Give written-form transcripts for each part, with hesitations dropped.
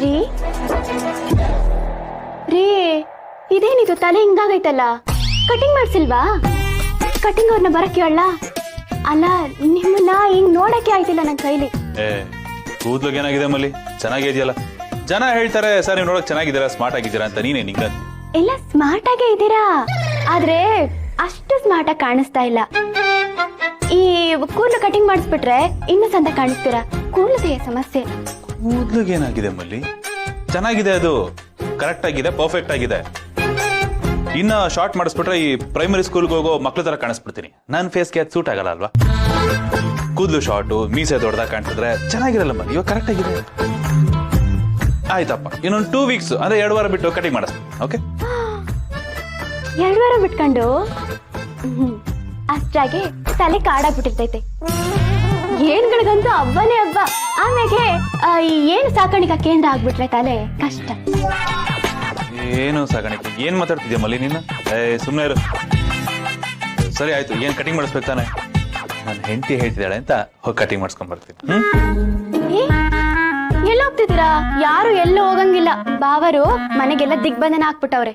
ರೀ ರೀ ಇದೇನಿದು ತಲೆ ಹಿಂಗಾಗೈತಲ್ಲ? ಕಟಿಂಗ್ ಮಾಡ್ಸಿಲ್ವಾ? ಕಟಿಂಗ್ ಅವ್ರನ್ನ ಬರಕ್ಕೆ ಹೇಳ. ಅಲ್ಲ ನಿಮ್ಮನ್ನ ಹಿಂಗ್ ನೋಡಕ್ಕೆ ಆಯ್ತಿಲ್ಲ ನನ್ ಕೈಲಿ. ಕೂದ್ಲಿಗೆ ಏನಾಗಿದೆ ಮಲ್ಲಿ? ಚೆನ್ನಾಗಿದೆಯಲ್ಲ. ಜನ ಹೇಳ್ತಾರೆ ಸರ್ ನೀವು ನೋಡಕ್ ಚೆನ್ನಾಗಿದ್ದೀರಾ, ಸ್ಮಾರ್ಟ್ ಆಗಿದ್ದೀರಾ ಅಂತ. ನೀನೇ ನಿಂಗ ಎಲ್ಲ ಸ್ಮಾರ್ಟ್ ಆಗೇ ಇದ್ದೀರಾ, ಆದ್ರೆ ಅಷ್ಟು ಸ್ಮಾರ್ಟ್ ಆಗಿ ಕಾಣಿಸ್ತಾ ಇಲ್ಲ. ಈ ಕೂದಲು ಕಟಿಂಗ್ ಮಾಡಿಸ್ಬಿಟ್ರೆ ಇನ್ನು ಚಂದ ಕಾಣಿಸ್ತೀರಾ. ಕೂದಲಿಗೆ ಸಮಸ್ಯೆ. ಕೂದ್ಲಿಗೆ ಏನಾಗಿದೆ ಮಲ್ಲಿ? ಚೆನ್ನಾಗಿದೆ, ಅದು ಕರೆಕ್ಟ್ ಆಗಿದೆ, ಪರ್ಫೆಕ್ಟ್ ಆಗಿದೆ. ಇನ್ನ ಶಾರ್ಟ್ ಮಾಡಿಸ್ಬಿಟ್ರೆ ಈ ಪ್ರೈಮರಿ ಸ್ಕೂಲ್ಗೆ ಹೋಗೋ ಮಕ್ಳ ತರ ಕಾಣಿಸ್ಬಿಡ್ತೀನಿ. ನನ್ನ ಫೇಸ್ಗೆ ಅದು ಸೂಟ್ ಆಗಲ್ಲ ಅಲ್ವಾ? ಕೂದಲು ಶಾರ್ಟು, ಮೀಸೆ ದೊಡ್ಡದಾಗ ಕಾಣಿಸಿದ್ರೆ ಚೆನ್ನಾಗಿರಲ್ಲ ಮಲ್ಲಿ. ಇವಾಗ ಕರೆಕ್ಟ್ ಆಗಿದೆ. ಆಯ್ತಪ್ಪ, ಇನ್ನೊಂದು 2 ವೀಕ್ಸ್ ಅಂದ್ರೆ 2 ವಾರ ಬಿಟ್ಟು ಕಟಿಂಗ್ ಮಾಡಿಸ್ತೀನಿ. ಓಕೆ? 2 ವಾರ ಬಿಟ್ಕೊಂಡು ಅಷ್ಟಾಗಿ ತಲೆ ಕಾಡಾಗ್ಬಿಟ್ಟಿರ್ತೈತೆ. ಏನ್ಗಳಿಗಂತೂ ಹಬ್ಬನೇ ಹಬ್ಬ. ಆಮೇಲೆ ಏನ್ ಸಾಕಾಣಿಕಾ ಕೇಂದ್ರ ಆಗ್ಬಿಟ್ರೆ ತಲೆ ಕಷ್ಟ. ಏನು ಸಾಗಾಣಿಕೆ? ಏನ್ ಮಾತಾಡ್ತಿದ್ಯಾ ಮಲ್ಲಿ ನೀನು? ಸುಮ್ಮನೆ ಇರು. ಸರಿ ಆಯ್ತು, ಏನ್ ಕಟಿಂಗ್ ಮಾಡಿಸ್ಬೇಕು ತಾನೆ? ನನ್ನ ಹೆಂಡತಿ ಹೇಳ್ತಿದ್ದಾಳೆ ಅಂತ ಹೋಗಿ ಕಟಿಂಗ್ ಮಾಡಿಸ್ಕೊಂಡ್ ಬರ್ತೀನಿ. ಎಲ್ಲ ಹೋಗ್ತಿದ್ದೀರಾ? ಯಾರು ಎಲ್ಲೂ ಹೋಗಂಗಿಲ್ಲ. ಬಾವರು ಮನೆಗೆಲ್ಲ ದಿಗ್ಬಂಧನ ಹಾಕ್ಬಿಟ್ಟವ್ರೆ.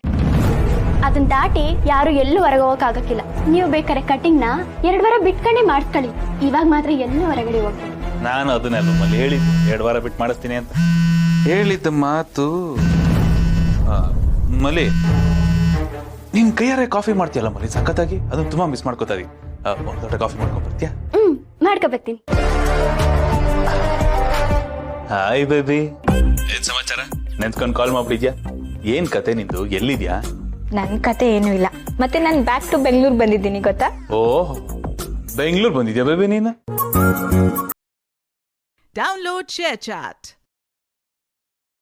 ಅದನ್ನ ದಾಟಿ ಯಾರು ಎಲ್ಲೂ ಹೊರಗೆ ಹೋಗಕ್ ಆಗಕ್ಕಿಲ್ಲ. ನೀವು ಬೇಕಾರೆ ಕಟಿಂಗ್ ನ 2 ವಾರ ಬಿಟ್ಕೊಂಡೇ ಮಾಡಿಸ್ಕೊಳ್ಳಿ. ಇವಾಗ ಮಾತ್ರ ಎಲ್ಲೂ ಹೊರಗಡೆ ಹೋಗ್ತೀನಿ. ನಾನು ಅದನ್ನೆಲ್ಲ ಮಲ್ಲಿ ಹೇಳಿದ್ದು 2 ವಾರ ಬಿಟ್ಟು ಮಾಡಿಸ್ತೀನಿ ಅಂತ ಹೇಳಿದ್ದ ಮಾತು. ಮಲ್ಲಿ, ನಿನ್ ಕೈಯಾರೆ ಕಾಫಿ ಮಾಡ್ತೀಯಲ್ಲ ಮಲ್ಲಿ, ಸಖತ್ತಾಗಿ. ಅದನ್ನ ತುಂಬಾ ಮಿಸ್ ಮಾಡ್ಕೋತಾ ಇದೀನಿ. ಒಂದ್ ದೊಡ್ಡ ಕಾಫಿ ಮಾಡ್ಕೊಂಡ್ ಬರ್ತೀಯಾ? ಮಾಡ್ಕೊ ಬರ್ತೀನಿ. ಹಾಯ್ ಬೇಬಿ, ಏನ್ ಸಮಾಚಾರ? ನೆನ್ಸ್ಕೊಂಡ್ ಕಾಲ್ ಮಾಡ್ಬಿಟ್ಟಿದ್ಯಾ? ಏನ್ ಕತೆ ನಿಂದು? ಎಲ್ಲಿದ್ಯಾ? ನನ್ ಕತೆ ಏನು ಇಲ್ಲ. ಮತ್ತೆ ನಾನು ಬ್ಯಾಕ್ ಟು ಬೆಂಗಳೂರು ಬಂದಿದ್ದೀನಿ, ಗೊತ್ತಾ? ಓಹ್, ಬೆಂಗಳೂರು ಬಂದಿದ್ಯಾ ಬೇಬಿ ನೀನು? Download ShareChat.